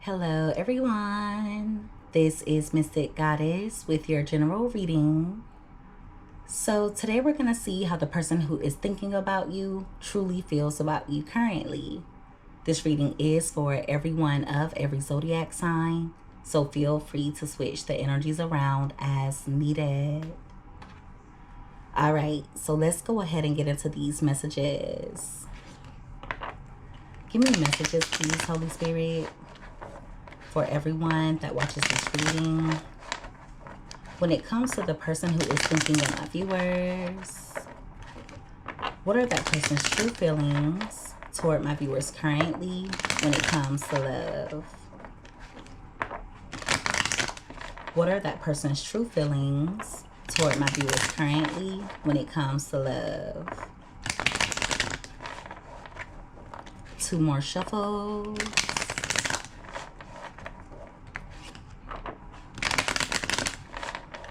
Hello, everyone. This is Mystic Goddess with your general reading. So, today we're going to see how the person who is thinking about you truly feels about you currently. This reading is for everyone of every zodiac sign, so feel free to switch the energies around as needed. All right, so let's go ahead and get into these messages. Give me messages, please, Holy Spirit, for everyone that watches this reading. When it comes to the person who is thinking of my viewers, what are that person's true feelings toward my viewers currently when it comes to love? What are that person's true feelings toward my viewers currently when it comes to love? 2 more shuffles.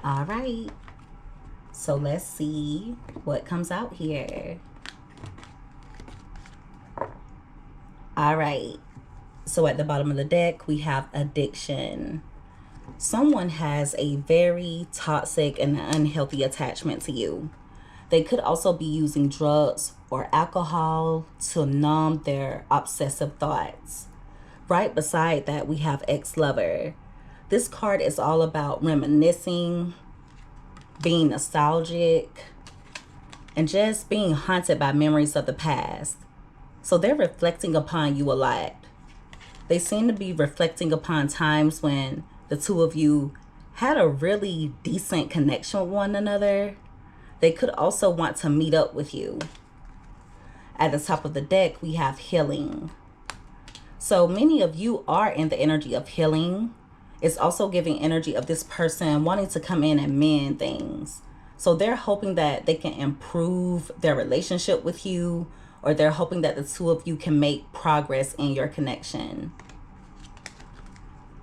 All right, so let's see what comes out here. All right, so at the bottom of the deck, we have addiction. Someone has a very toxic and unhealthy attachment to you. They could also be using drugs or alcohol to numb their obsessive thoughts. Right beside that, we have ex-lover. This card is all about reminiscing, being nostalgic, and just being haunted by memories of the past. So they're reflecting upon you a lot. They seem to be reflecting upon times when the two of you had a really decent connection with one another. They could also want to meet up with you. At the top of the deck, we have healing. So many of you are in the energy of healing. It's also giving energy of this person wanting to come in and mend things. So they're hoping that they can improve their relationship with you, or they're hoping that the two of you can make progress in your connection.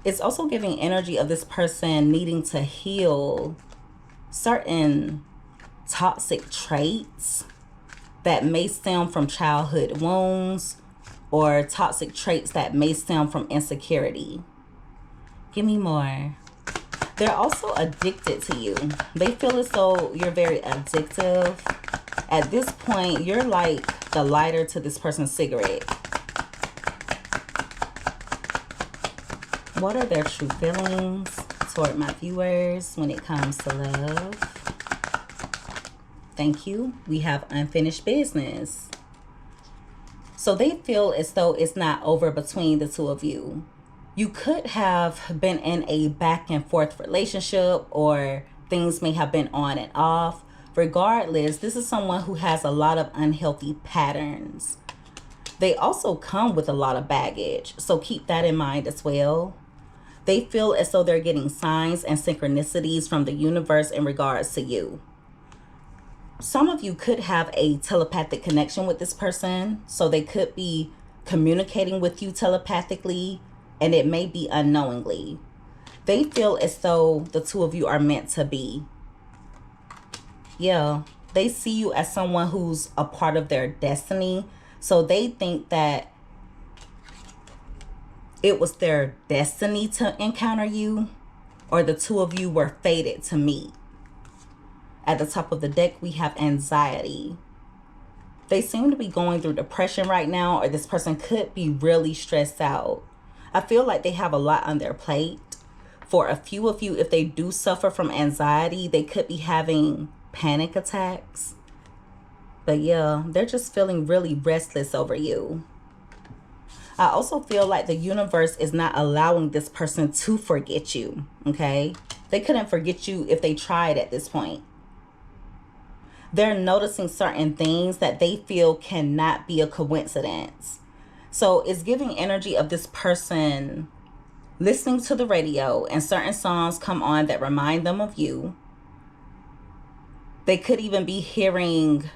It's also giving energy of this person needing to heal certain toxic traits that may stem from childhood wounds, or toxic traits that may stem from insecurity. Give me more. They're also addicted to you. They feel as though you're very addictive. At this point, you're like the lighter to this person's cigarette. What are their true feelings toward my viewers when it comes to love? Thank you. We have unfinished business. So they feel as though it's not over between the two of you. You could have been in a back and forth relationship, or things may have been on and off. Regardless, this is someone who has a lot of unhealthy patterns. They also come with a lot of baggage, so keep that in mind as well. They feel as though they're getting signs and synchronicities from the universe in regards to you. Some of you could have a telepathic connection with this person, so they could be communicating with you telepathically, and it may be unknowingly. They feel as though the two of you are meant to be. Yeah, they see you as someone who's a part of their destiny. So they think that it was their destiny to encounter you, or the two of you were fated to meet. At the top of the deck, we have anxiety. They seem to be going through depression right now, or this person could be really stressed out. I feel like they have a lot on their plate. For a few of you, if they do suffer from anxiety, they could be having panic attacks. But yeah, they're just feeling really restless over you. I also feel like the universe is not allowing this person to forget you, okay? They couldn't forget you if they tried at this point. They're noticing certain things that they feel cannot be a coincidence. So it's giving energy of this person listening to the radio, and certain songs come on that remind them of you. They could even be hearing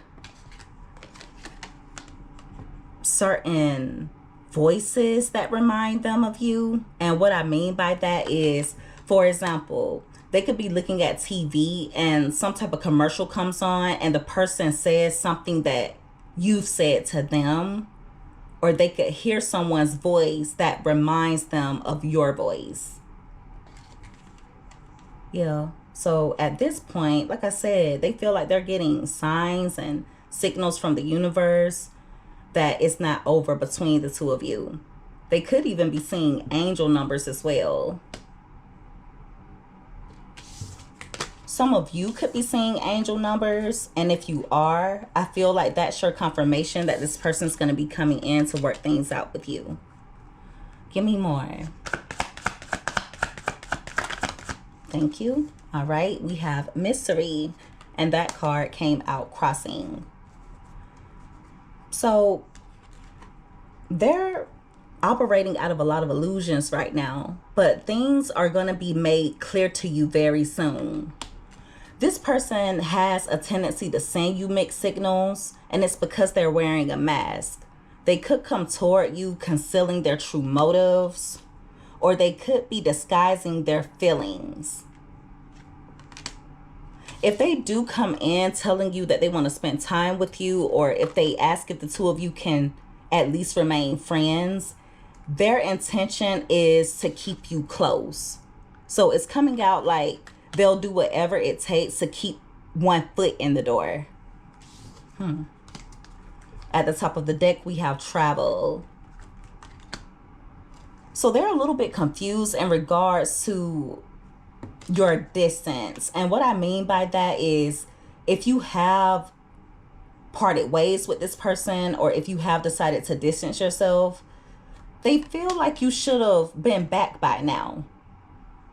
certain voices that remind them of you. And what I mean by that is, for example, they could be looking at TV and some type of commercial comes on and the person says something that you've said to them, or they could hear someone's voice that reminds them of your voice. Yeah. So at this point, like I said, they feel like they're getting signs and signals from the universe that it's not over between the two of you. They could even be seeing angel numbers as well. Some of you could be seeing angel numbers, and if you are, I feel like that's your confirmation that this person's going to be coming in to work things out with you. Give me more. Thank you. All right, we have mystery, and that card came out crossing. So they're operating out of a lot of illusions right now, but things are going to be made clear to you very soon. This person has a tendency to send you mixed signals, and it's because they're wearing a mask. They could come toward you concealing their true motives, or they could be disguising their feelings. If they do come in telling you that they want to spend time with you, or if they ask if the two of you can at least remain friends, their intention is to keep you close. So it's coming out like they'll do whatever it takes to keep one foot in the door. At the top of the deck, we have travel. So they're a little bit confused in regards to your distance. And what I mean by that is, if you have parted ways with this person, or if you have decided to distance yourself, they feel like you should have been back by now.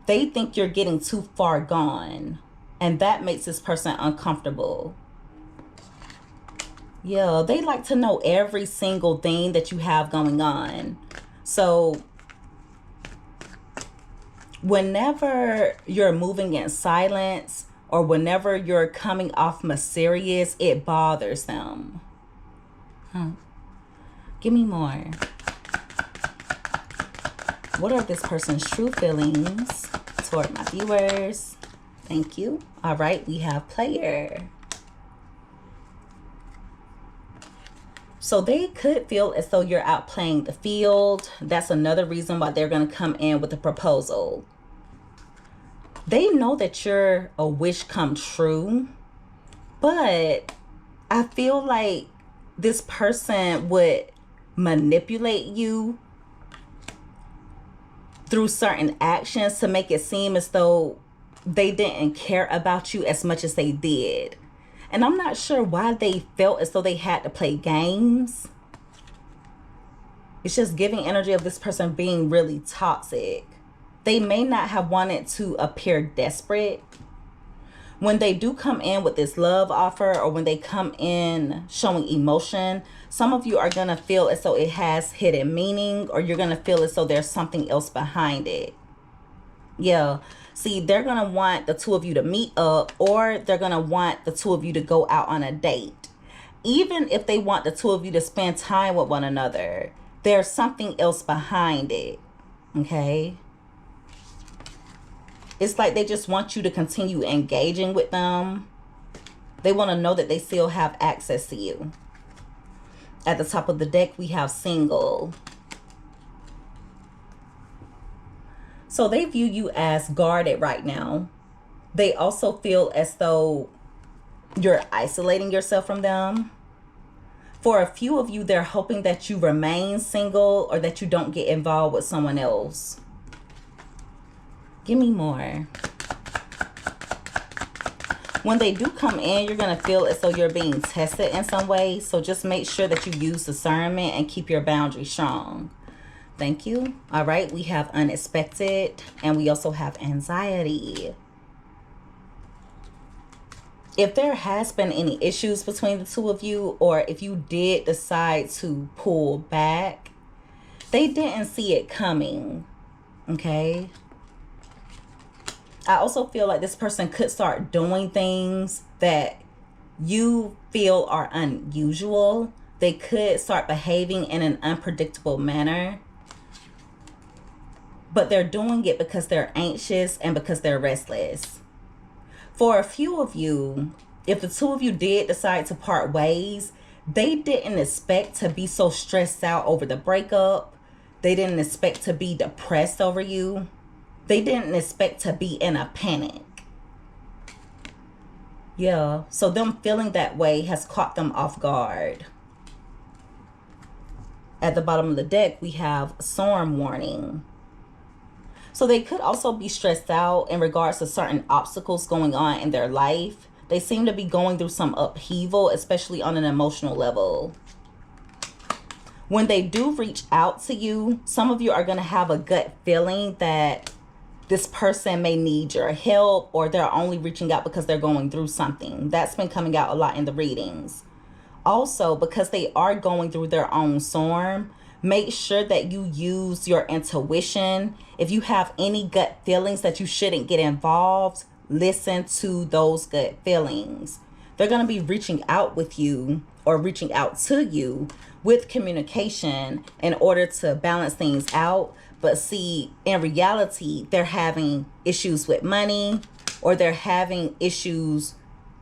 They think you're getting too far gone, and that makes this person uncomfortable. Yeah, they like to know every single thing that you have going on. So whenever you're moving in silence, or whenever you're coming off mysterious, it bothers them. Give me more. What are this person's true feelings toward my viewers? Thank you. All right, we have player. So they could feel as though you're out playing the field. That's another reason why they're going to come in with a proposal. They know that you're a wish come true, but I feel like this person would manipulate you through certain actions to make it seem as though they didn't care about you as much as they did. And I'm not sure why they felt as though they had to play games. It's just giving energy of this person being really toxic. They may not have wanted to appear desperate. When they do come in with this love offer, or when they come in showing emotion, some of you are going to feel as though it has hidden meaning, or you're going to feel as though there's something else behind it. Yeah. See, they're going to want the two of you to meet up, or they're going to want the two of you to go out on a date. Even if they want the two of you to spend time with one another, there's something else behind it. Okay? It's like they just want you to continue engaging with them. They want to know that they still have access to you. At the top of the deck, we have single. So they view you as guarded right now. They also feel as though you're isolating yourself from them. For a few of you, they're hoping that you remain single, or that you don't get involved with someone else. Give me more. When they do come in, you're going to feel as though you're being tested in some way. So just make sure that you use discernment and keep your boundaries strong. Thank you. All right, we have unexpected, and we also have anxiety. If there has been any issues between the two of you, or if you did decide to pull back, they didn't see it coming. Okay? I also feel like this person could start doing things that you feel are unusual. They could start behaving in an unpredictable manner. But they're doing it because they're anxious and because they're restless. For a few of you, if the two of you did decide to part ways, They didn't expect to be so stressed out over the breakup. They didn't expect to be depressed over you. They didn't expect to be in a panic. Yeah, so them feeling that way has caught them off guard. At the bottom of the deck, we have storm warning. So they could also be stressed out in regards to certain obstacles going on in their life. They seem to be going through some upheaval, especially on an emotional level. When they do reach out to you, some of you are going to have a gut feeling that this person may need your help, or they're only reaching out because they're going through something. That's been coming out a lot in the readings. Also, because they are going through their own storm, make sure that you use your intuition. If you have any gut feelings that you shouldn't get involved, listen to those gut feelings. They're going to be reaching out with you or reaching out to you with communication in order to balance things out. But see, in reality, they're having issues with money, or they're having issues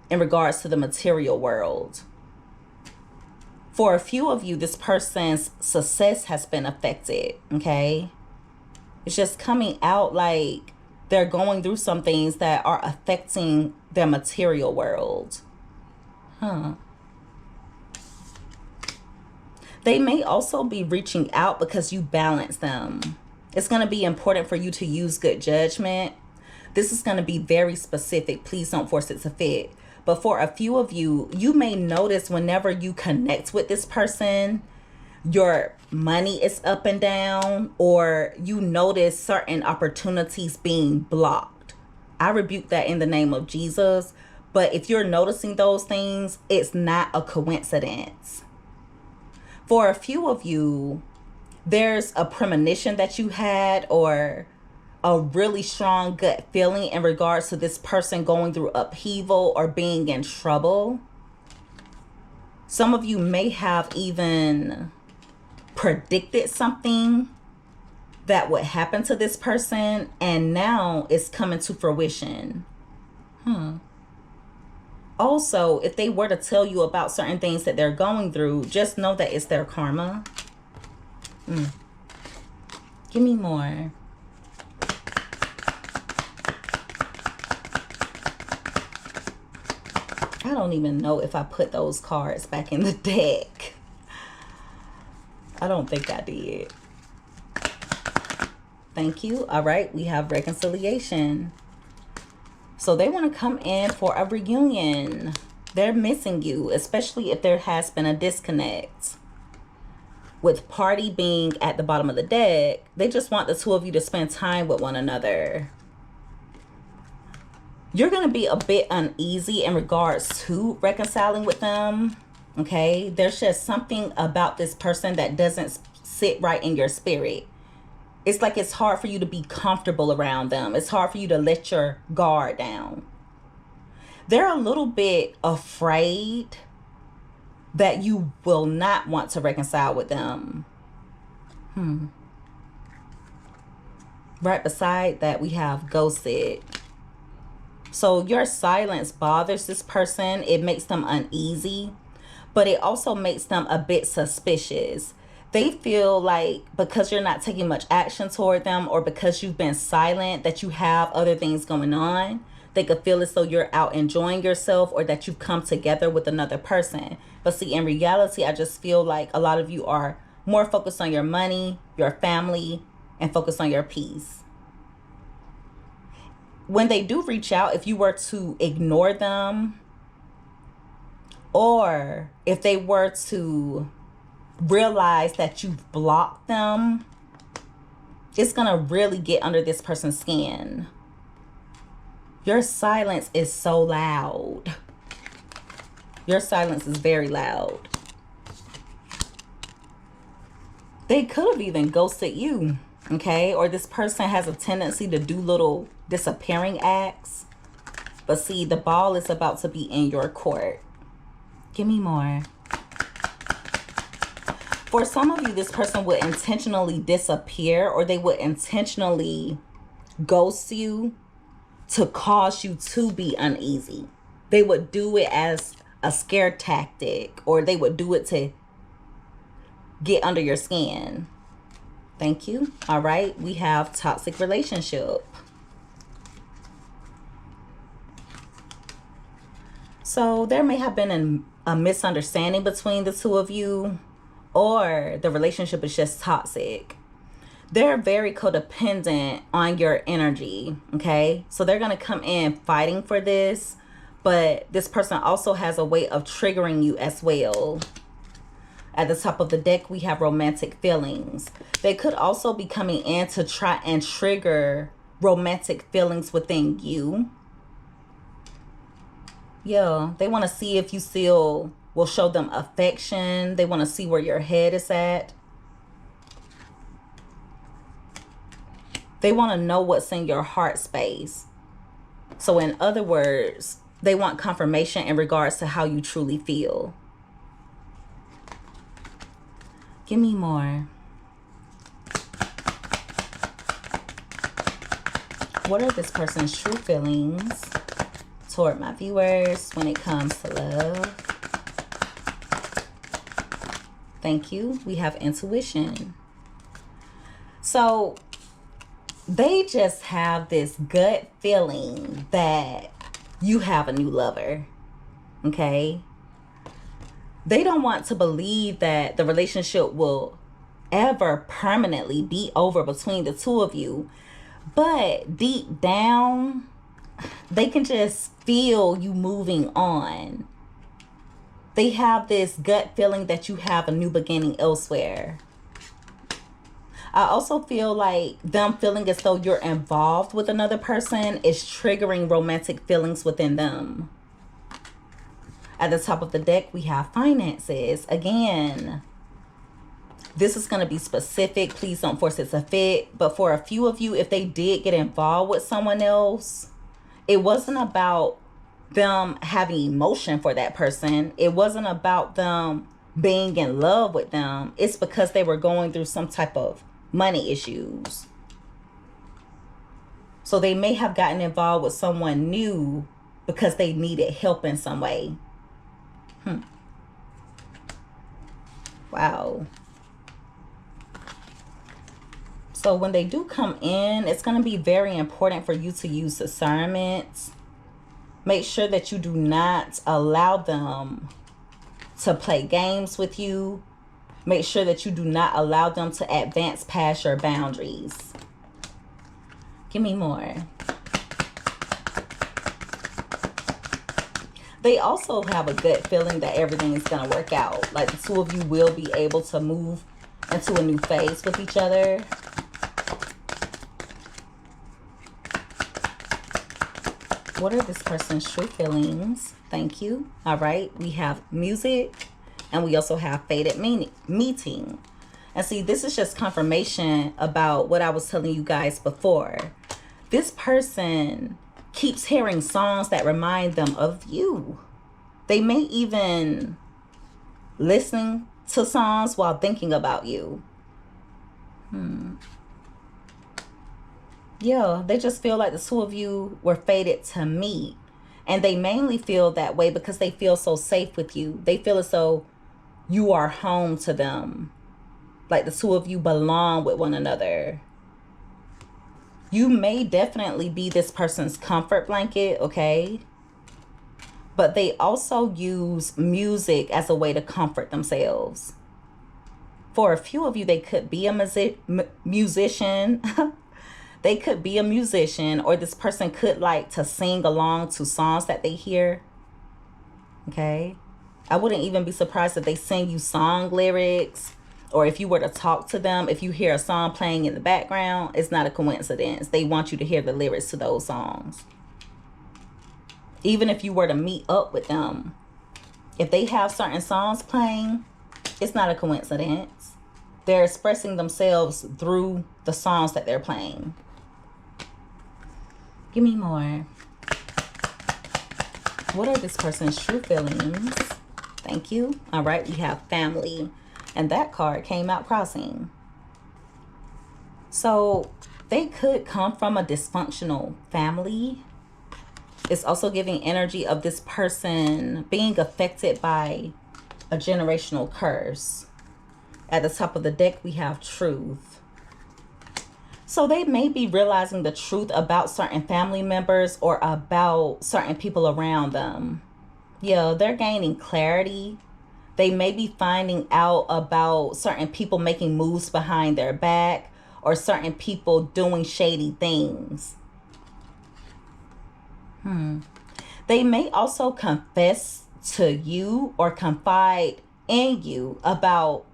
in regards to the material world. For a few of you, this person's success has been affected, okay? It's just coming out like they're going through some things that are affecting their material world. They may also be reaching out because you balance them. It's going to be important for you to use good judgment. This is going to be very specific. Please don't force it to fit. But for a few of you, you may notice whenever you connect with this person, your money is up and down, or you notice certain opportunities being blocked. I rebuke that in the name of Jesus. But if you're noticing those things, it's not a coincidence. For a few of you, there's a premonition that you had, or a really strong gut feeling in regards to this person going through upheaval or being in trouble. Some of you may have even predicted something that would happen to this person, and now it's coming to fruition. Also, if they were to tell you about certain things that they're going through, just know that it's their karma. Give me more. I don't even know if I put those cards back in the deck. I don't think I did. Thank you. All right, we have reconciliation. So they want to come in for a reunion. They're missing you, especially if there has been a disconnect. With party being at the bottom of the deck, they just want the two of you to spend time with one another. You're going to be a bit uneasy in regards to reconciling with them. Okay, there's just something about this person that doesn't sit right in your spirit. It's like it's hard for you to be comfortable around them. It's hard for you to let your guard down. They're a little bit afraid that you will not want to reconcile with them. Right beside that, we have ghosted. So your silence bothers this person. It makes them uneasy, but it also makes them a bit suspicious. They feel like because you're not taking much action toward them, or because you've been silent, that you have other things going on. They could feel as though you're out enjoying yourself, or that you've come together with another person. But see, in reality, I just feel like a lot of you are more focused on your money, your family, and focused on your peace. When they do reach out, if you were to ignore them, or if they were to realize that you've blocked them, it's going to really get under this person's skin. Your silence is so loud. Your silence is very loud. They could have even ghosted you, okay? Or this person has a tendency to do little disappearing acts. But see, the ball is about to be in your court. Give me more. For some of you, this person would intentionally disappear, or they would intentionally ghost you to cause you to be uneasy. They would do it as a scare tactic, or they would do it to get under your skin. Thank you. All right, we have toxic relationship. So there may have been a misunderstanding between the two of you, or the relationship is just toxic. They're very codependent on your energy, okay? So they're going to come in fighting for this, but this person also has a way of triggering you as well. At the top of the deck, we have romantic feelings. They could also be coming in to try and trigger romantic feelings within you. Yeah, they want to see if you still will show them affection. They want to see where your head is at. They want to know what's in your heart space. So in other words, they want confirmation in regards to how you truly feel. Give me more. What are this person's true feelings toward my viewers when it comes to love? Thank you. We have intuition. So they just have this gut feeling that you have a new lover. Okay? They don't want to believe that the relationship will ever permanently be over between the two of you. But deep down, they can just feel you moving on. They have this gut feeling that you have a new beginning elsewhere. I also feel like them feeling as though you're involved with another person is triggering romantic feelings within them. At the top of the deck, we have finances. Again, this is going to be specific. Please don't force it to fit. But for a few of you, if they did get involved with someone else, it wasn't about them having emotion for that person. It wasn't about them being in love with them. It's because they were going through some type of money issues. So they may have gotten involved with someone new because they needed help in some way. Wow. So when they do come in, it's going to be very important for you to use discernment. Make sure that you do not allow them to play games with you. Make sure that you do not allow them to advance past your boundaries. Give me more. They also have a gut feeling that everything is going to work out. Like the two of you will be able to move into a new phase with each other. What are this person's true feelings? Thank you. All right. We have music and we also have fated meeting. And see, this is just confirmation about what I was telling you guys before. This person keeps hearing songs that remind them of you. They may even listen to songs while thinking about you. Yeah, they just feel like the two of you were fated to meet. And they mainly feel that way because they feel so safe with you. They feel as though you are home to them. Like the two of you belong with one another. You may definitely be this person's comfort blanket, okay? But they also use music as a way to comfort themselves. For a few of you, they could be a musician. They could be a musician, or this person could like to sing along to songs that they hear. Okay? I wouldn't even be surprised if they sing you song lyrics, or if you were to talk to them, if you hear a song playing in the background, it's not a coincidence. They want you to hear the lyrics to those songs. Even if you were to meet up with them, if they have certain songs playing, it's not a coincidence. They're expressing themselves through the songs that they're playing. Give me more. What are this person's true feelings? Thank you. All right, we have family. And that card came out crossing. So they could come from a dysfunctional family. It's also giving energy of this person being affected by a generational curse. At the top of the deck, we have truth. So they may be realizing the truth about certain family members or about certain people around them. Yeah, they're gaining clarity. They may be finding out about certain people making moves behind their back or certain people doing shady things. They may also confess to you or confide in you about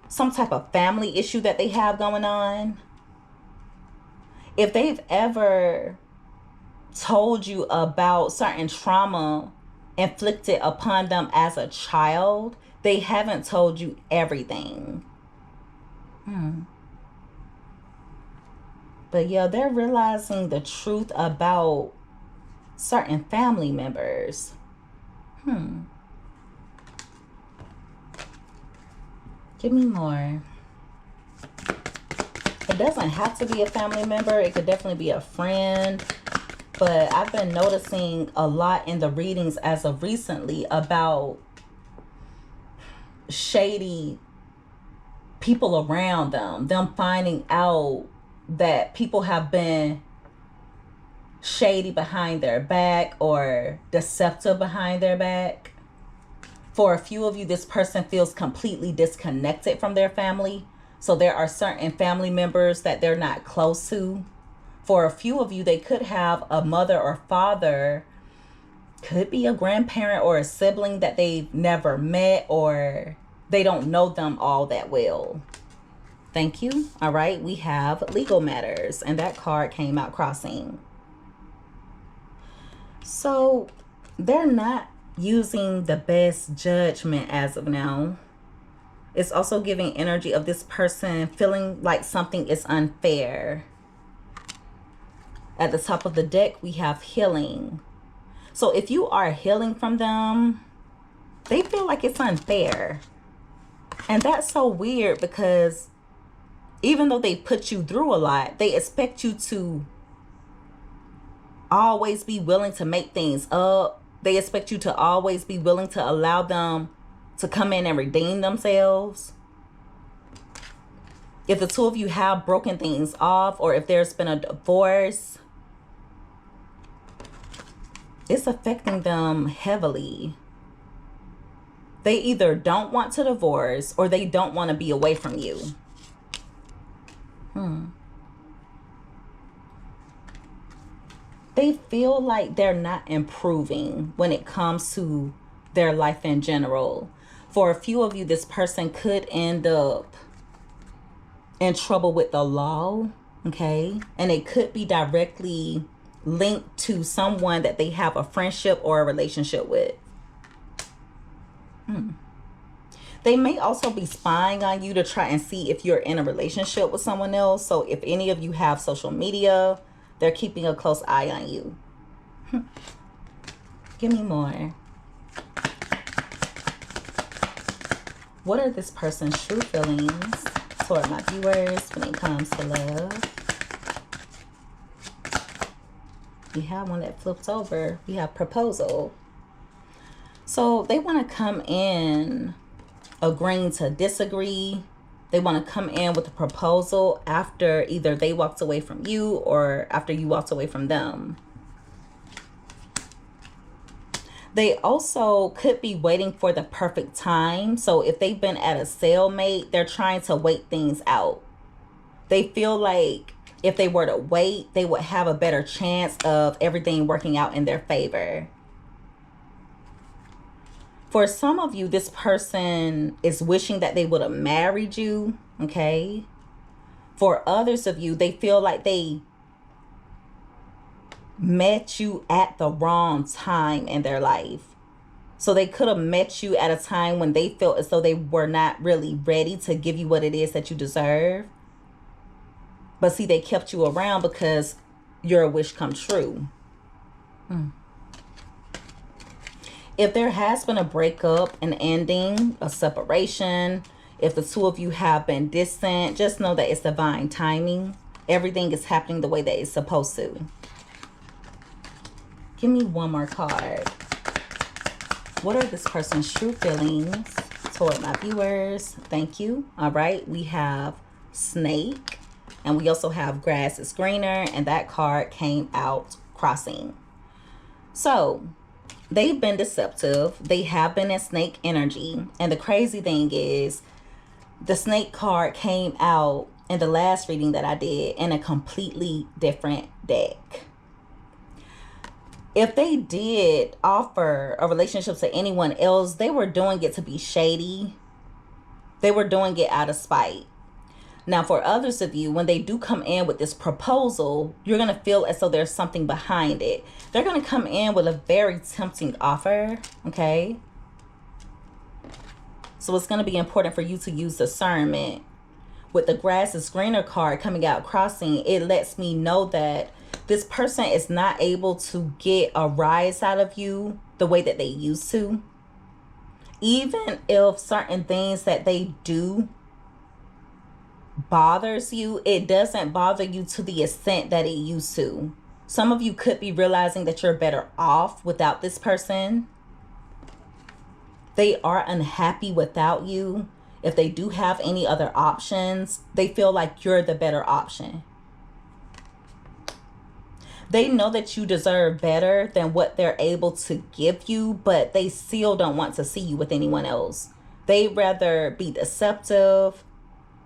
some type of family issue that they have going on. If they've ever told you about certain trauma inflicted upon them as a child, they haven't told you everything. But yeah, they're realizing the truth about certain family members. Give me more. It doesn't have to be a family member. It could definitely be a friend. But I've been noticing a lot in the readings as of recently about shady people around them. Them finding out that people have been shady behind their back or deceptive behind their back. For a few of you, this person feels completely disconnected from their family. So there are certain family members that they're not close to. For a few of you, they could have a mother or father, could be a grandparent or a sibling that they've never met, or they don't know them all that well. Thank you. All right, we have legal matters, and that card came out crossing. So they're not using the best judgment as of now. It's also giving energy of this person feeling like something is unfair. At the top of the deck, we have healing. So if you are healing from them, they feel like it's unfair. And that's so weird because even though they put you through a lot, they expect you to always be willing to make things up. They expect you to always be willing to allow them to come in and redeem themselves. If the two of you have broken things off, or if there's been a divorce, it's affecting them heavily. They either don't want to divorce or they don't want to be away from you. They feel like they're not improving when it comes to their life in general. For a few of you, this person could end up in trouble with the law, okay? And it could be directly linked to someone that they have a friendship or a relationship with. They may also be spying on you to try and see if you're in a relationship with someone else. So if any of you have social media, they're keeping a close eye on you. Give me more. What are this person's true feelings toward my viewers when it comes to love? We have one that flips over. We have proposal. So they want to come in agreeing to disagree. They want to come in with a proposal after either they walked away from you or after you walked away from them. They also could be waiting for the perfect time. So if they've been at a stalemate, they're trying to wait things out. They feel like if they were to wait, they would have a better chance of everything working out in their favor. For some of you, this person is wishing that they would have married you, okay? For others of you, they feel like they met you at the wrong time in their life. So they could have met you at a time when they felt as though they were not really ready to give you what it is that you deserve. But see, they kept you around because your wish come true. If there has been a breakup, an ending, a separation, if the two of you have been distant, just know that it's divine timing. Everything is happening the way that it's supposed to. Give me one more card. What are this person's true feelings toward my viewers? Thank you. All right. We have snake. And we also have grass is greener. And that card came out crossing. So they've been deceptive. They have been in snake energy. And the crazy thing is the snake card came out in the last reading that I did in a completely different deck. If they did offer a relationship to anyone else, they were doing it to be shady. They were doing it out of spite. Now, for others of you, when they do come in with this proposal, you're going to feel as though there's something behind it. They're going to come in with a very tempting offer, okay? So it's going to be important for you to use discernment. With the grass is greener card coming out crossing, it lets me know that this person is not able to get a rise out of you the way that they used to. Even if certain things that they do bothers you, it doesn't bother you to the extent that it used to. Some of you could be realizing that you're better off without this person. They are unhappy without you. If they do have any other options, they feel like you're the better option. They know that you deserve better than what they're able to give you, but they still don't want to see you with anyone else. They'd rather be deceptive.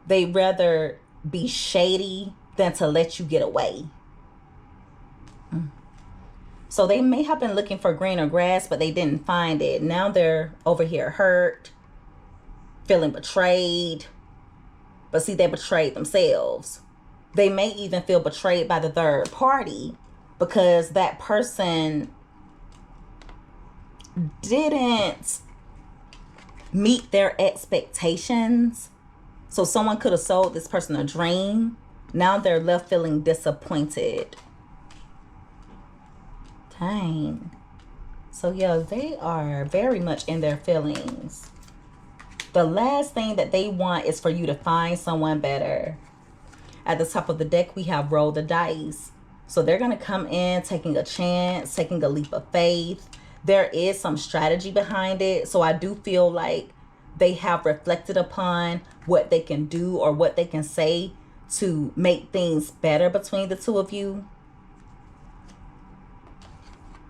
They'd rather be shady than to let you get away. So they may have been looking for greener grass, but they didn't find it. Now they're over here hurt, feeling betrayed. But see, they betrayed themselves. They may even feel betrayed by the third party, because that person didn't meet their expectations. So someone could have sold this person a dream. Now they're left feeling disappointed. Dang. So yeah, they are very much in their feelings. The last thing that they want is for you to find someone better. At the top of the deck, we have roll the dice. So they're going to come in taking a chance, taking a leap of faith. There is some strategy behind it. So I do feel like they have reflected upon what they can do or what they can say to make things better between the two of you.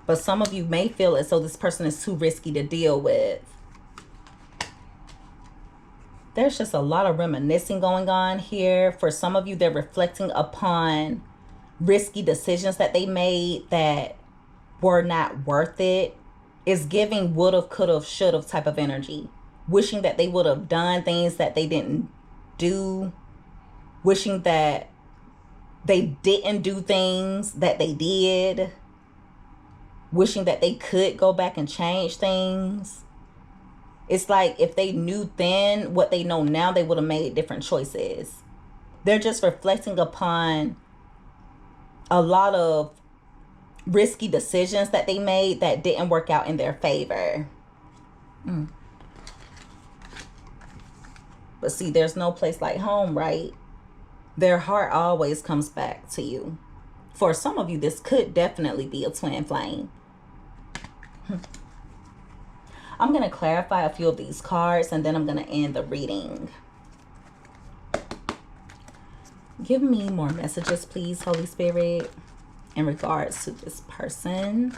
But some of you may feel as though this person is too risky to deal with. There's just a lot of reminiscing going on here. For some of you, they're reflecting upon risky decisions that they made that were not worth it. It's giving would've, could've, should've type of energy. Wishing that they would have done things that they didn't do. Wishing that they didn't do things that they did. Wishing that they could go back and change things. It's like if they knew then what they know now, they would have made different choices. They're just reflecting upon a lot of risky decisions that they made that didn't work out in their favor. But see, there's no place like home, right? Their heart always comes back to you. For some of you, this could definitely be a twin flame. I'm going to clarify a few of these cards and then I'm going to end the reading. Give me more messages, please, Holy Spirit, in regards to this person.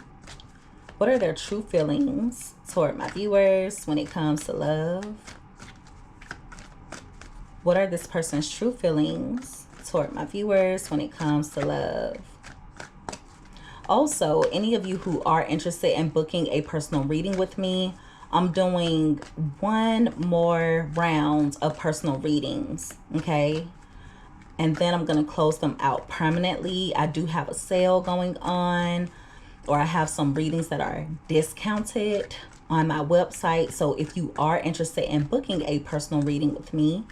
What are their true feelings toward my viewers when it comes to love? What are this person's true feelings toward my viewers when it comes to love? Also, any of you who are interested in booking a personal reading with me, I'm doing one more round of personal readings, okay? And then I'm going to close them out permanently. I do have a sale going on, or I have some readings that are discounted on my website. So if you are interested in booking a personal reading with me,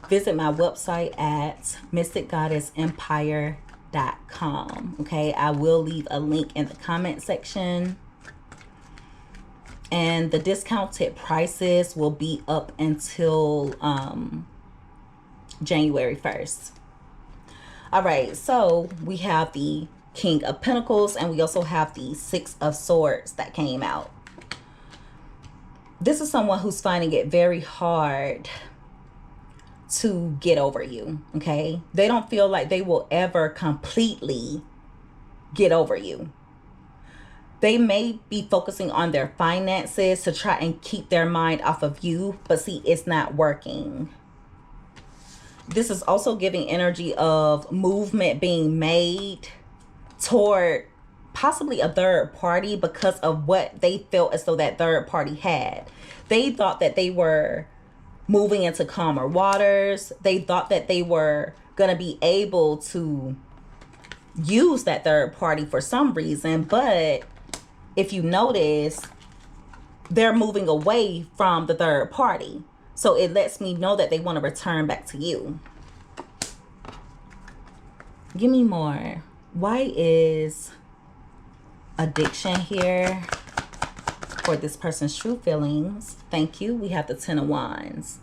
visit my website at MysticGoddessEmpire.com. Okay, I will leave a link in the comment section. And the discounted prices will be up until January 1st. All right, so we have the King of Pentacles, and we also have the Six of Swords that came out. This is someone who's finding it very hard to get over you, okay? They don't feel like they will ever completely get over you. They may be focusing on their finances to try and keep their mind off of you, but see, it's not working. This is also giving energy of movement being made toward possibly a third party because of what they felt as though that third party had. They thought that they were moving into calmer waters. They thought that they were going to be able to use that third party for some reason, but if you notice, they're moving away from the third party. So it lets me know that they want to return back to you. Give me more. Why is addiction here for this person's true feelings? Thank you. We have the Ten of Wands.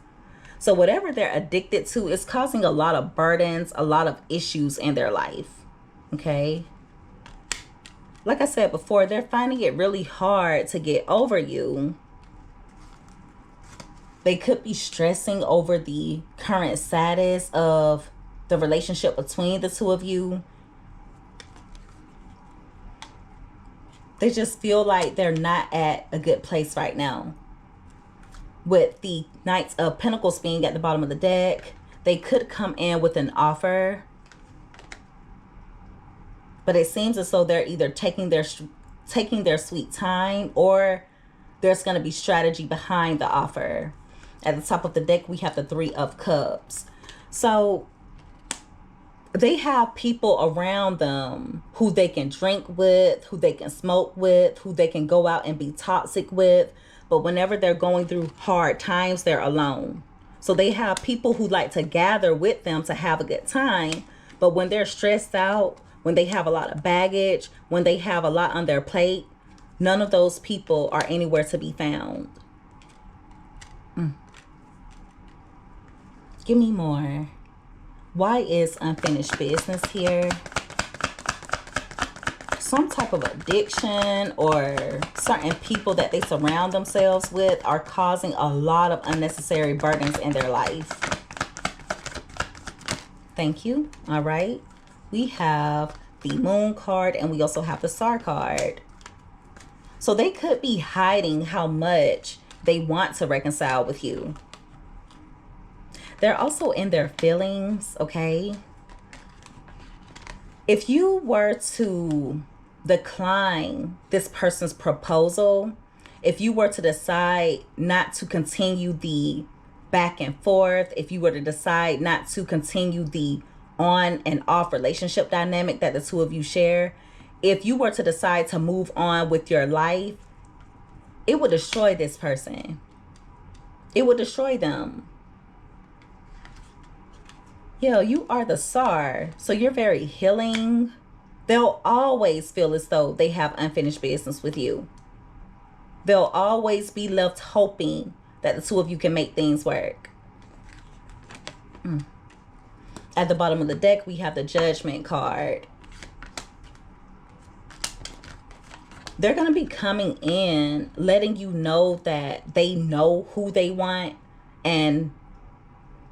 So whatever they're addicted to is causing a lot of burdens, a lot of issues in their life. Okay. Like I said before, they're finding it really hard to get over you. They could be stressing over the current status of the relationship between the two of you. They just feel like they're not at a good place right now. With the Knights of Pentacles being at the bottom of the deck, they could come in with an offer. But it seems as though they're either taking their sweet time, or there's going to be strategy behind the offer. At the top of the deck, we have the Three of Cups. So they have people around them who they can drink with, who they can smoke with, who they can go out and be toxic with. But whenever they're going through hard times, they're alone. So they have people who like to gather with them to have a good time. But when they're stressed out, when they have a lot of baggage, when they have a lot on their plate, none of those people are anywhere to be found. Give me more. Why is unfinished business here? Some type of addiction or certain people that they surround themselves with are causing a lot of unnecessary burdens in their life. Thank you. All right. We have the Moon card and we also have the Star card. So they could be hiding how much they want to reconcile with you. They're also in their feelings, okay? If you were to decline this person's proposal, if you were to decide not to continue the back and forth, if you were to decide not to continue the on and off relationship dynamic that the two of you share, if you were to decide to move on with your life, it would destroy this person. It would destroy them. Yo, you are the Star, so you're very healing. They'll always feel as though they have unfinished business with you. They'll always be left hoping that the two of you can make things work. At the bottom of the deck, we have the Judgment card. They're going to be coming in, letting you know that they know who they want, and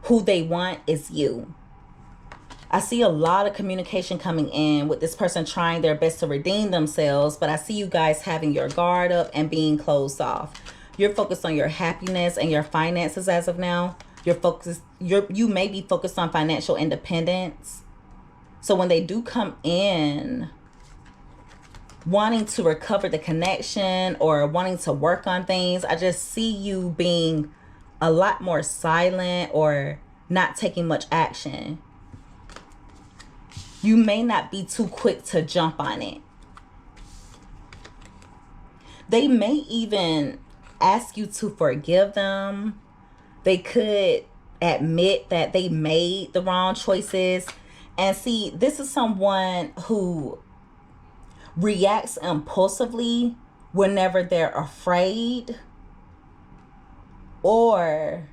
who they want is you. I see a lot of communication coming in with this person trying their best to redeem themselves, but I see you guys having your guard up and being closed off. You're focused on your happiness and your finances as of now. You may be focused on financial independence. So when they do come in wanting to recover the connection or wanting to work on things, I just see you being a lot more silent or not taking much action. You may not be too quick to jump on it. They may even ask you to forgive them. They could admit that they made the wrong choices. And see, this is someone who reacts impulsively whenever they're afraid or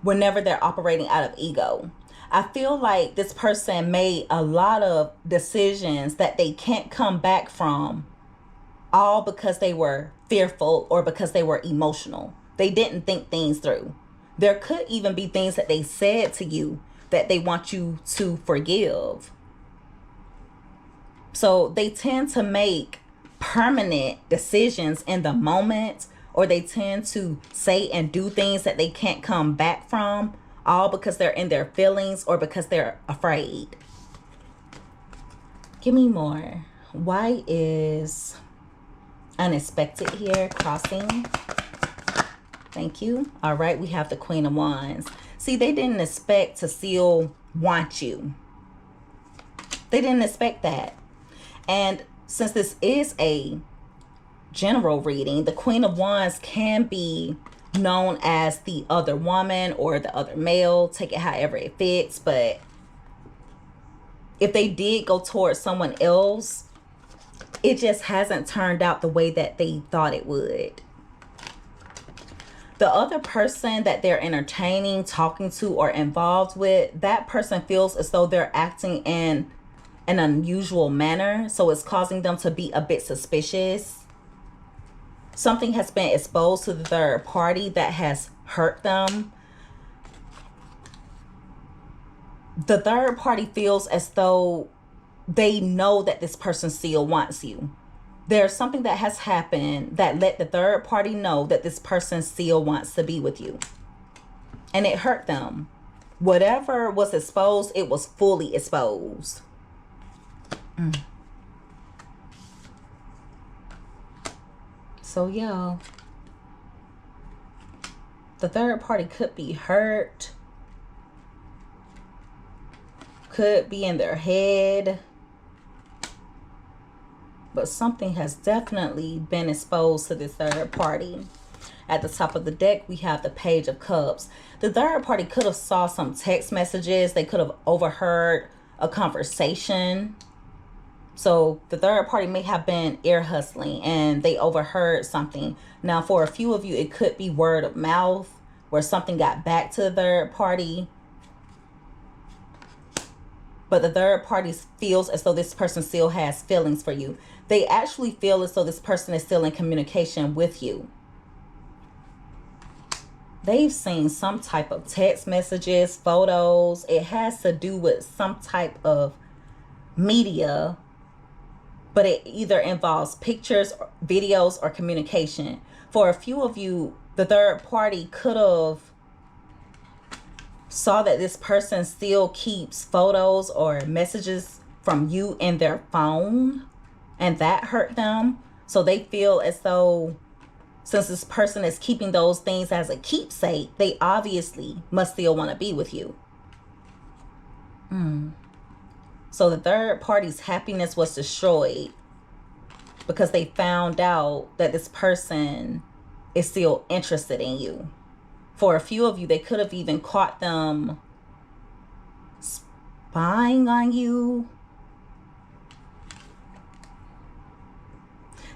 whenever they're operating out of ego. I feel like this person made a lot of decisions that they can't come back from, all because they were fearful or because they were emotional. They didn't think things through. There could even be things that they said to you that they want you to forgive. So they tend to make permanent decisions in the moment, or they tend to say and do things that they can't come back from, all because they're in their feelings or because they're afraid. Give me more. Why is unexpected here? Crossing. Thank you. All right, we have the Queen of Wands. See, they didn't expect to still want you. They didn't expect that. And since this is a general reading, the Queen of Wands can be known as the other woman or the other male. Take it however it fits. But if they did go towards someone else, it just hasn't turned out the way that they thought it would. The other person that they're entertaining, talking to, or involved with, that person feels as though they're acting in an unusual manner. So it's causing them to be a bit suspicious. Something has been exposed to the third party that has hurt them. The third party feels as though they know that this person still wants you. There's something that has happened that let the third party know that this person still wants to be with you. And it hurt them. Whatever was exposed, it was fully exposed. So yeah, the third party could be hurt, could be in their head, but something has definitely been exposed to this third party. At the top of the deck, we have the Page of Cups. The third party could have saw some text messages. They could have overheard a conversation. So the third party may have been ear hustling and they overheard something. Now, for a few of you, it could be word of mouth where something got back to the third party. But the third party feels as though this person still has feelings for you. They actually feel as though this person is still in communication with you. They've seen some type of text messages, photos. It has to do with some type of media, but it either involves pictures, videos, or communication. For a few of you, the third party could have saw that this person still keeps photos or messages from you in their phone, and that hurt them. So they feel as though since this person is keeping those things as a keepsake, they obviously must still want to be with you. So the third party's happiness was destroyed because they found out that this person is still interested in you. For a few of you, they could have even caught them spying on you.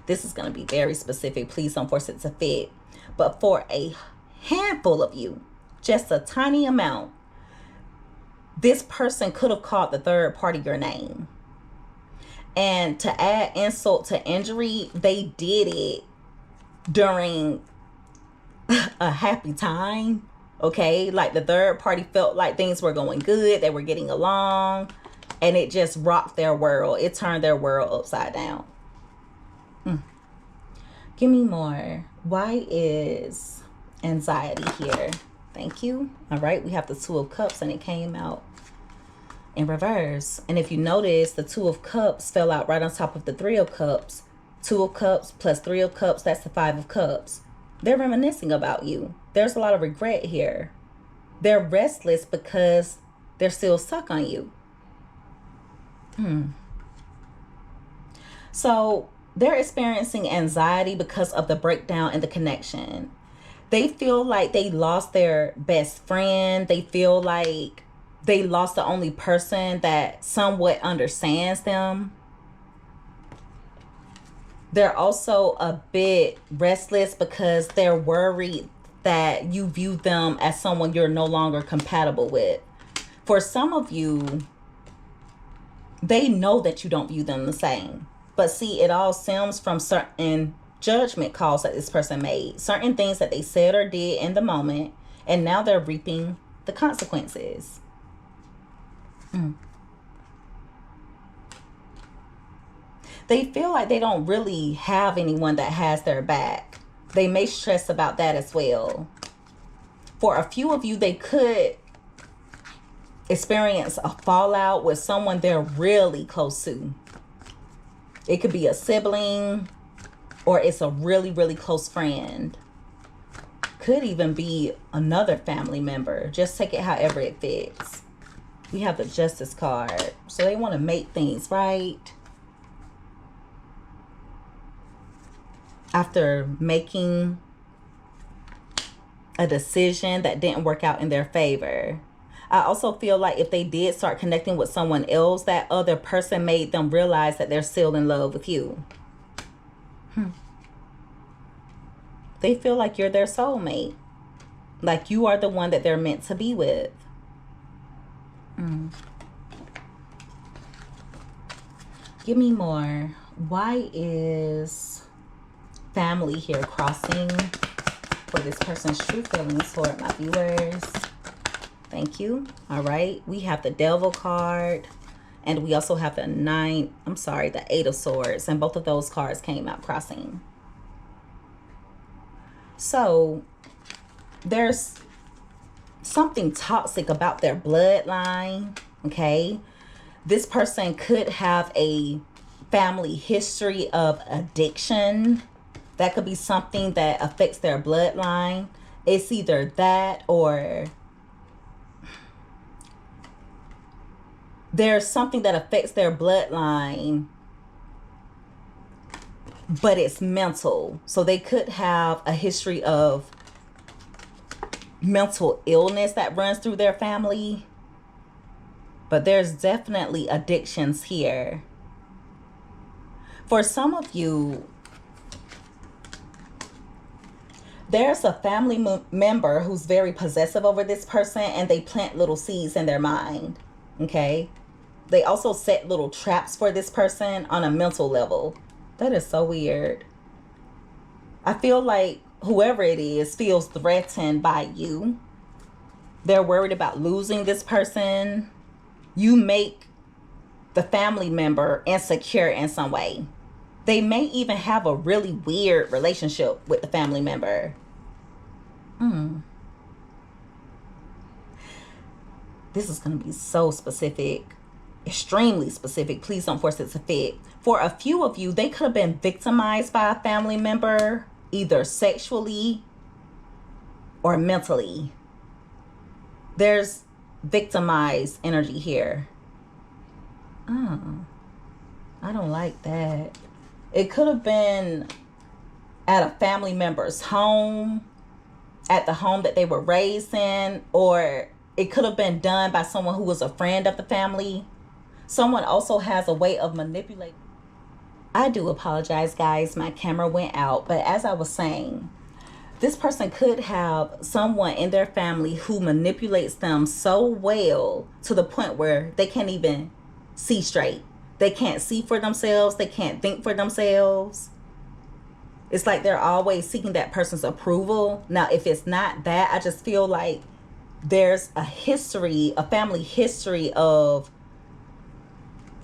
This is going to be very specific. Please don't force it to fit. But for a handful of you, just a tiny amount, this person could have called the third party your name. And to add insult to injury, they did it during a happy time. Okay, like the third party felt like things were going good, they were getting along, and it just rocked their world. It turned their world upside down. Give me more. Why is anxiety here? Thank you. All right, we have the Two of Cups and it came out in reverse. And if you notice, the Two of Cups fell out right on top of the Three of Cups. Two of Cups plus Three of Cups, that's the Five of Cups. They're reminiscing about you. There's a lot of regret here. They're restless because they're still stuck on you. So they're experiencing anxiety because of the breakdown in the connection. They feel like they lost their best friend. They feel like they lost the only person that somewhat understands them. They're also a bit restless because they're worried that you view them as someone you're no longer compatible with. For some of you, they know that you don't view them the same. But see, it all stems from certain judgment calls that this person made. Certain things that they said or did in the moment. And now they're reaping the consequences. They feel like they don't really have anyone that has their back. They may stress about that as well. For a few of you, they could experience a fallout with someone they're really close to. It could be a sibling, or it's a really, really close friend. Could even be another family member. Just take it however it fits. We have the Justice card. So they want to make things right. After making a decision that didn't work out in their favor. I also feel like if they did start connecting with someone else, that other person made them realize that they're still in love with you. They feel like you're their soulmate. Like you are the one that they're meant to be with. Give me more. Why is family here crossing for this person's true feelings toward my viewers? Thank you. All right. We have the Devil card. And we also have the the Eight of Swords. And both of those cards came out crossing. So there's something toxic about their bloodline. Okay. This person could have a family history of addiction. That could be something that affects their bloodline. It's either that or there's something that affects their bloodline, but it's mental. So they could have a history of mental illness that runs through their family. But there's definitely addictions here. For some of you, there's a family member who's very possessive over this person, and they plant little seeds in their mind. Okay? They also set little traps for this person on a mental level. That is so weird. I feel like whoever it is feels threatened by you. They're worried about losing this person. You make the family member insecure in some way. They may even have a really weird relationship with the family member. This is going to be so specific. Extremely specific. Please don't force it to fit. For a few of you, they could have been victimized by a family member, either sexually or mentally. There's victimized energy here. I don't like that. It could have been at a family member's home, at the home that they were raised in, or it could have been done by someone who was a friend of the family. Someone also has a way of manipulating. I do apologize, guys. My camera went out. But as I was saying, this person could have someone in their family who manipulates them so well to the point where they can't even see straight. They can't see for themselves. They can't think for themselves. It's like they're always seeking that person's approval. Now, if it's not that, I just feel like there's a history, a family history of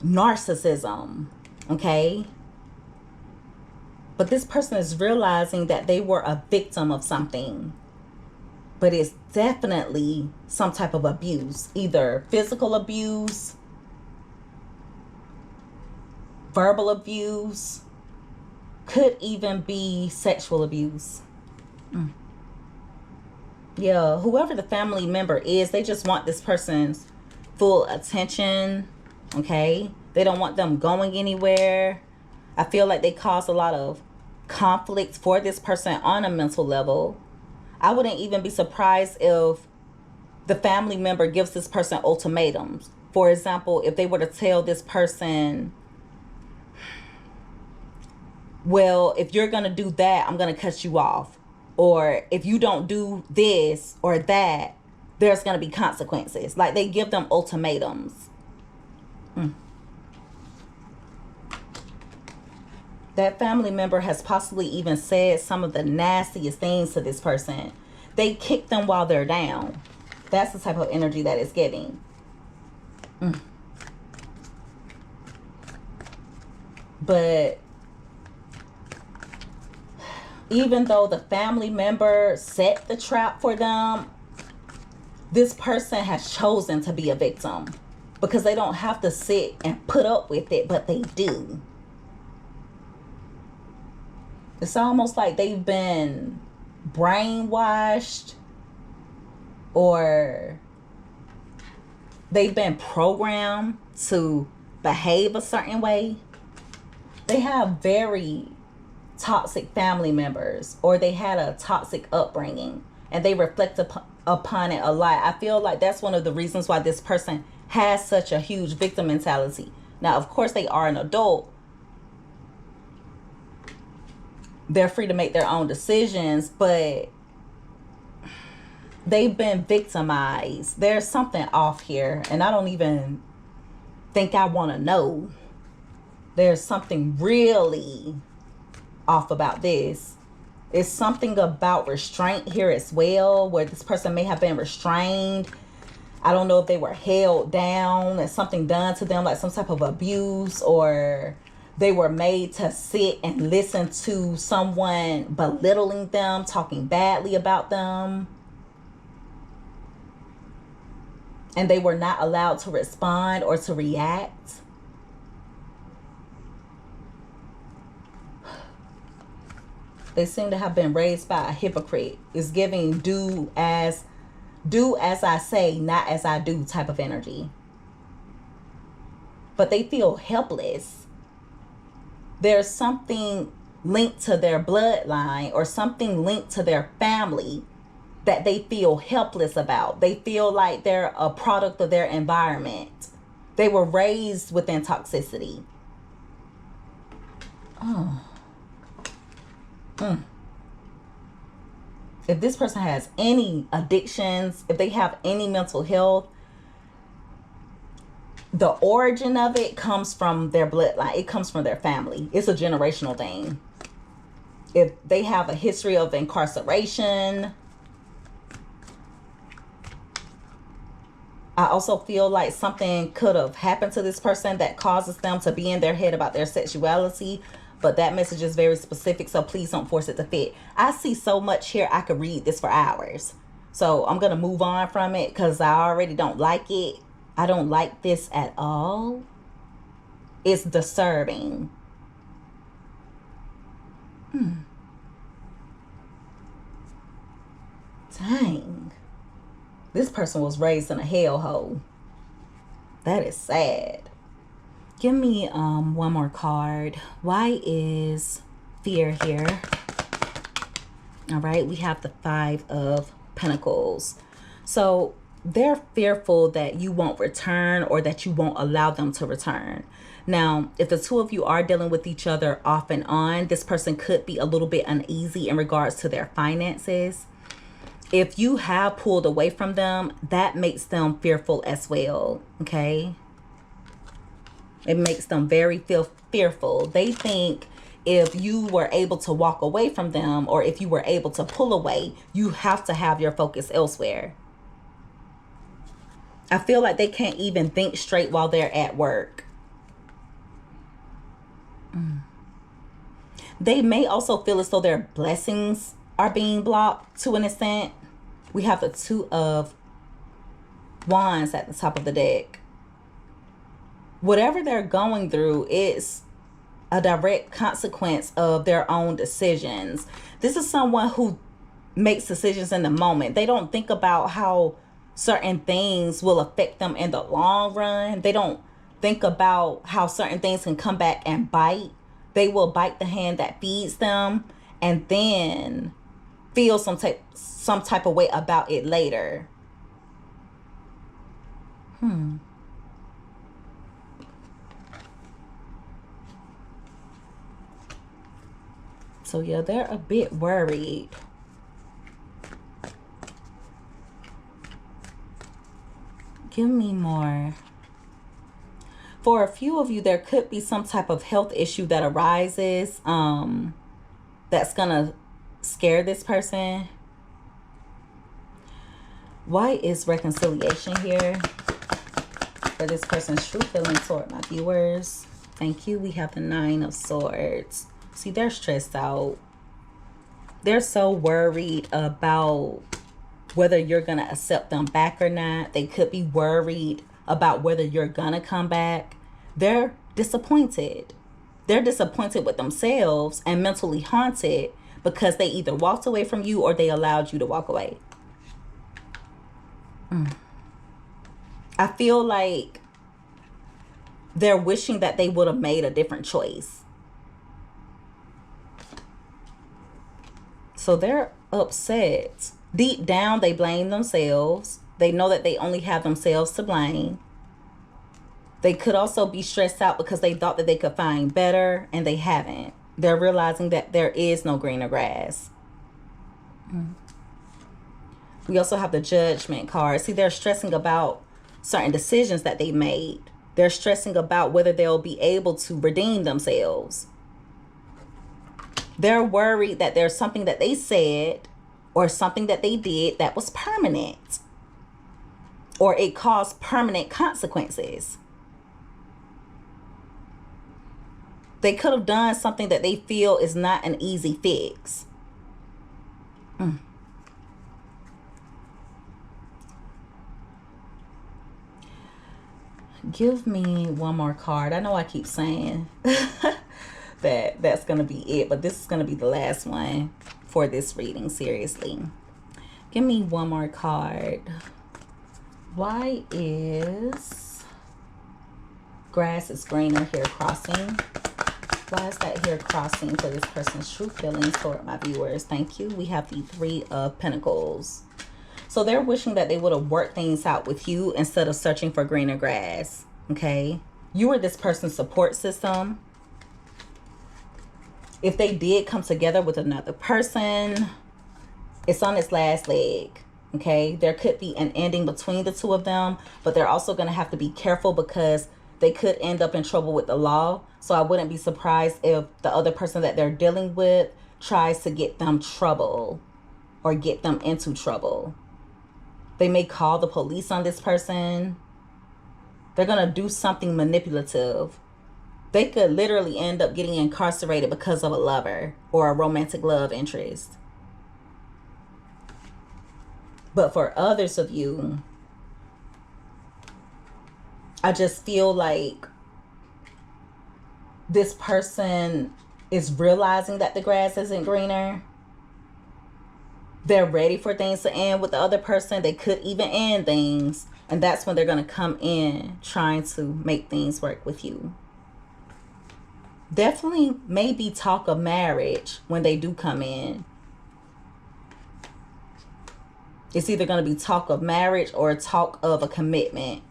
narcissism. Okay? But this person is realizing that they were a victim of something. But it's definitely some type of abuse. Either physical abuse, verbal abuse, could even be sexual abuse. Yeah, whoever the family member is, they just want this person's full attention. Okay? They don't want them going anywhere. I feel like they cause a lot of conflict for this person on a mental level. I wouldn't even be surprised if the family member gives this person ultimatums. For example, if they were to tell this person, well, if you're going to do that, I'm going to cut you off. Or if you don't do this or that, there's going to be consequences. Like they give them ultimatums. That family member has possibly even said some of the nastiest things to this person. They kick them while they're down. That's the type of energy that it's giving. But even though the family member set the trap for them, this person has chosen to be a victim because they don't have to sit and put up with it, but they do. It's almost like they've been brainwashed, or they've been programmed to behave a certain way. They have very toxic family members, or they had a toxic upbringing and they reflect upon it a lot. I feel like that's one of the reasons why this person has such a huge victim mentality. Now, of course, they are an adult. They're free to make their own decisions, but they've been victimized. There's something off here, and I don't even think I want to know. There's something really off about this. It's something about restraint here as well, where this person may have been restrained. I don't know if they were held down and something done to them, like some type of abuse, or they were made to sit and listen to someone belittling them, talking badly about them. And they were not allowed to respond or to react. They seem to have been raised by a hypocrite. It's giving do as I say, not as I do type of energy. But they feel helpless. There's something linked to their bloodline or something linked to their family that they feel helpless about. They feel like they're a product of their environment. They were raised within toxicity. If this person has any addictions, if they have any mental health, the origin of it comes from their bloodline. It comes from their family. It's a generational thing. If they have a history of incarceration, I also feel like something could have happened to this person that causes them to be in their head about their sexuality. But that message is very specific, so please don't force it to fit. I see so much here, I could read this for hours. So I'm going to move on from it because I already don't like it. I don't like this at all. It's disturbing. Dang. This person was raised in a hellhole. That is sad. Give me one more card. Why is fear here? All right, we have the 5 of Pentacles. So they're fearful that you won't return or that you won't allow them to return. Now, if the two of you are dealing with each other off and on, this person could be a little bit uneasy in regards to their finances. If you have pulled away from them, that makes them fearful as well, okay? It makes them very fearful. They think if you were able to walk away from them or if you were able to pull away, you have to have your focus elsewhere. I feel like they can't even think straight while they're at work. They may also feel as though their blessings are being blocked to an extent. We have the 2 of Wands at the top of the deck. Whatever they're going through is a direct consequence of their own decisions. This is someone who makes decisions in the moment. They don't think about how certain things will affect them in the long run. They don't think about how certain things can come back and bite. They will bite the hand that feeds them and then feel some type of way about it later. So yeah, they're a bit worried. Give me more. For a few of you, there could be some type of health issue that arises that's gonna scare this person. Why is reconciliation here for this person's true feelings toward my viewers? Thank you. We have the 9 of Swords. See, they're stressed out. They're so worried about whether you're going to accept them back or not. They could be worried about whether you're going to come back. They're disappointed. They're disappointed with themselves and mentally haunted because they either walked away from you or they allowed you to walk away. I feel like they're wishing that they would have made a different choice. So they're upset. Deep down, they blame themselves. They know that they only have themselves to blame. They could also be stressed out because they thought that they could find better and they haven't. They're realizing that there is no greener grass. We also have the Judgment card. See, they're stressing about certain decisions that they made. They're stressing about whether they'll be able to redeem themselves. They're worried that there's something that they said or something that they did that was permanent, or it caused permanent consequences. They could have done something that they feel is not an easy fix. Give me one more card. I know I keep saying that's going to be it, but this is going to be the last one for this reading, seriously. Give me one more card. Why is grass is greener here crossing? Why is that here crossing for this person's true feelings toward my viewers? Thank you. We have the 3 of Pentacles. So they're wishing that they would have worked things out with you instead of searching for greener grass. Okay. You were this person's support system. If they did come together with another person, it's on its last leg. Okay. There could be an ending between the 2 of them, but they're also going to have to be careful because they could end up in trouble with the law. So I wouldn't be surprised if the other person that they're dealing with tries to get them trouble or get them into trouble. They may call the police on this person. They're going to do something manipulative. They could literally end up getting incarcerated because of a lover or a romantic love interest. But for others of you, I just feel like this person is realizing that the grass isn't greener. They're ready for things to end with the other person. They could even end things. And that's when they're going to come in trying to make things work with you. Definitely maybe talk of marriage when they do come in. It's either going to be talk of marriage or talk of a commitment.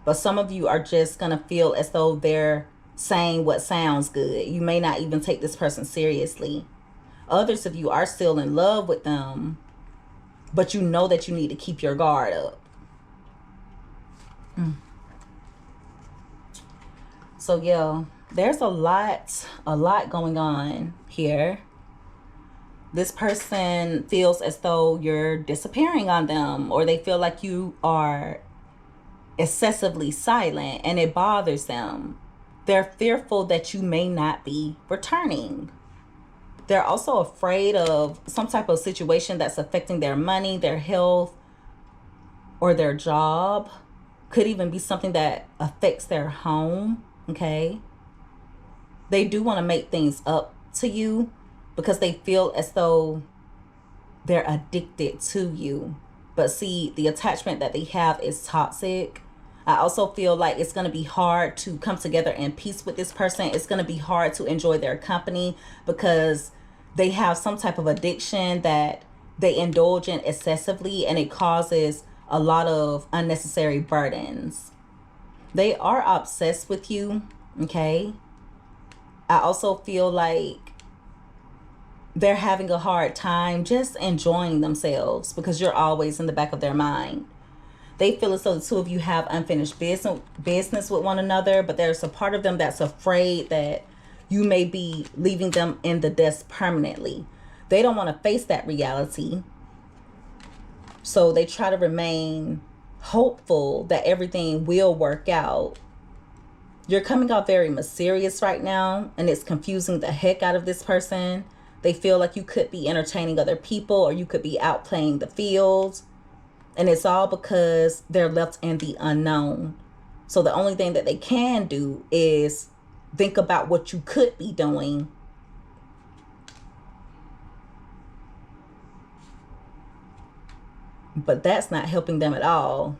But some of you are just going to feel as though they're saying what sounds good. You may not even take this person seriously. Others of you are still in love with them, but you know that you need to keep your guard up. So yeah, there's a lot going on here. This person feels as though you're disappearing on them, or they feel like you are excessively silent and it bothers them. They're fearful that you may not be returning. They're also afraid of some type of situation that's affecting their money, their health, or their job. Could even be something that affects their home, okay? They do want to make things up to you because they feel as though they're addicted to you. But see, the attachment that they have is toxic. I also feel like it's going to be hard to come together in peace with this person. It's going to be hard to enjoy their company because they have some type of addiction that they indulge in excessively, and it causes a lot of unnecessary burdens. They are obsessed with you, okay? I also feel like they're having a hard time just enjoying themselves because you're always in the back of their mind. They feel as though the two of you have unfinished business with one another, but there's a part of them that's afraid that you may be leaving them in the dust permanently. They don't want to face that reality. So they try to remain hopeful that everything will work out. You're coming off very mysterious right now, and it's confusing the heck out of this person. They feel like you could be entertaining other people, or you could be out playing the field. And it's all because they're left in the unknown. So the only thing that they can do is think about what you could be doing. But that's not helping them at all.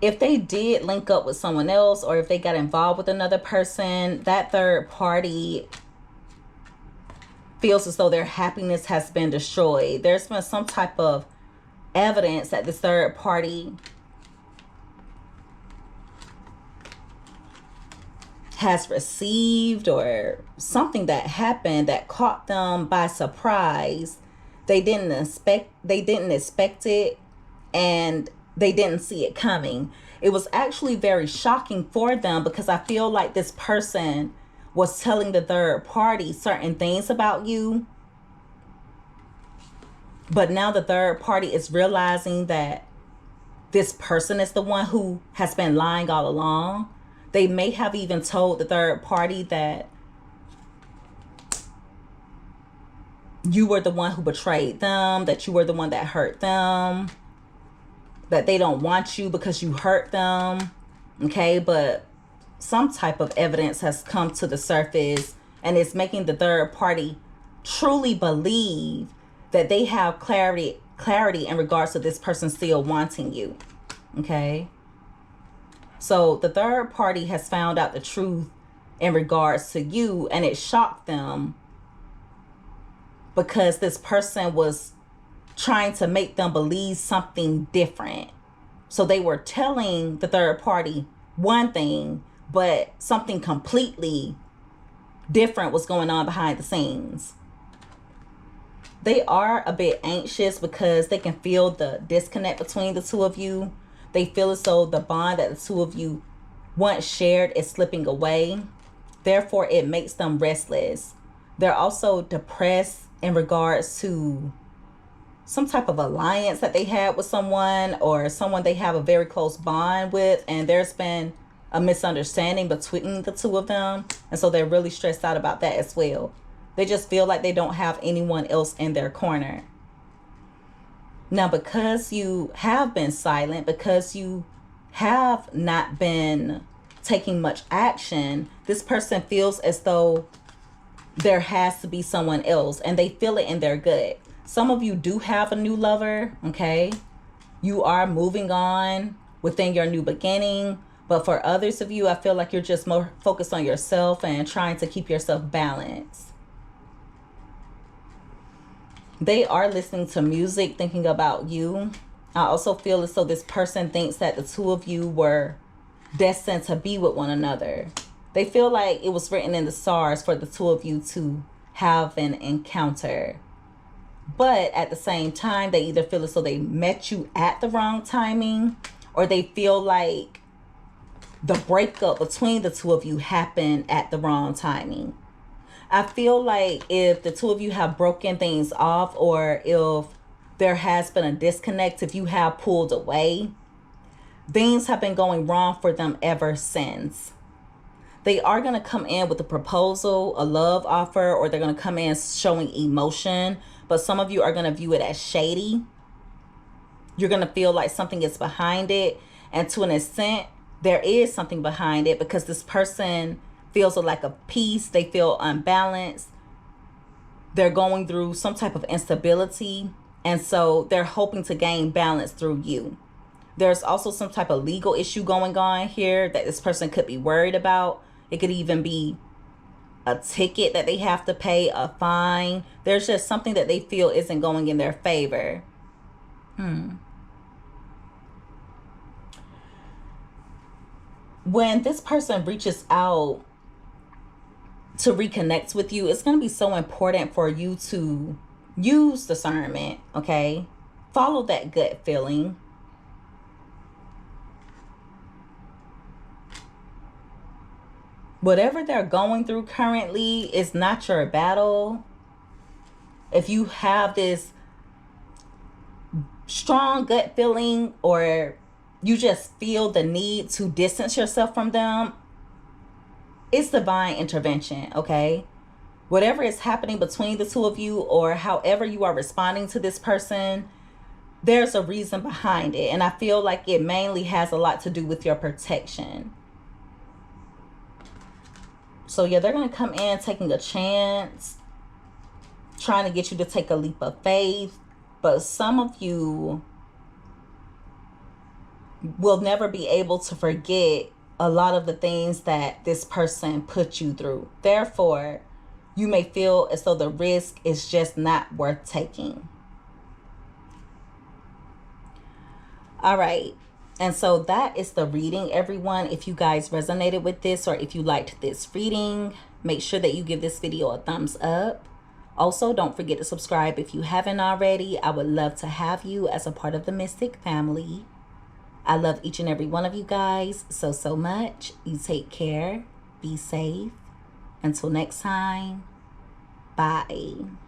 If they did link up with someone else, or if they got involved with another person, that third party feels as though their happiness has been destroyed. There's been some type of evidence that this third party has received, or something that happened that caught them by surprise. They didn't expect it, and they didn't see it coming. It was actually very shocking for them, because I feel like this person was telling the third party certain things about you. But now the third party is realizing that this person is the one who has been lying all along. They may have even told the third party that you were the one who betrayed them, that you were the one that hurt them, that they don't want you because you hurt them. Okay, but some type of evidence has come to the surface, and it's making the third party truly believe that they have clarity in regards to this person still wanting you. Okay, so the third party has found out the truth in regards to you, and it shocked them, because this person was trying to make them believe something different. So they were telling the third party one thing, but something completely different was going on behind the scenes. They are a bit anxious because they can feel the disconnect between the two of you. They feel as though the bond that the two of you once shared is slipping away. Therefore, it makes them restless. They're also depressed in regards to some type of alliance that they had with someone, or someone they have a very close bond with, and there's been a misunderstanding between the two of them, and so they're really stressed out about that as well. They just feel like they don't have anyone else in their corner. Now, because you have been silent, because you have not been taking much action, this person feels as though there has to be someone else, and they feel it in their gut. Some of you do have a new lover, okay? You are moving on within your new beginning. But for others of you, I feel like you're just more focused on yourself and trying to keep yourself balanced. They are listening to music, thinking about you. I also feel as though this person thinks that the two of you were destined to be with one another. They feel like it was written in the stars for the two of you to have an encounter. But at the same time, they either feel as though they met you at the wrong timing, or they feel like the breakup between the two of you happened at the wrong timing. I feel like if the two of you have broken things off, or if there has been a disconnect, if you have pulled away, things have been going wrong for them ever since. They are going to come in with a proposal, a love offer, or they're going to come in showing emotion. But some of you are going to view it as shady. You're going to feel like something is behind it. And to an extent, there is something behind it, because this person feels a lack of peace. They feel unbalanced. They're going through some type of instability. And so they're hoping to gain balance through you. There's also some type of legal issue going on here that this person could be worried about. It could even be a ticket that they have to pay, a fine. There's just something that they feel isn't going in their favor. When this person reaches out to reconnect with you, it's going to be so important for you to use discernment, okay? Follow that gut feeling. Whatever they're going through currently is not your battle. If you have this strong gut feeling, or you just feel the need to distance yourself from them, it's divine intervention, okay? Whatever is happening between the two of you, or however you are responding to this person, there's a reason behind it. And I feel like it mainly has a lot to do with your protection. So yeah, they're going to come in taking a chance, trying to get you to take a leap of faith. But some of you will never be able to forget a lot of the things that this person put you through. Therefore, you may feel as though the risk is just not worth taking. All right. And so that is the reading, everyone. If you guys resonated with this, or if you liked this reading, make sure that you give this video a thumbs up. Also, don't forget to subscribe if you haven't already. I would love to have you as a part of the Mystic family. I love each and every one of you guys so much. You take care. Be safe. Until next time. Bye.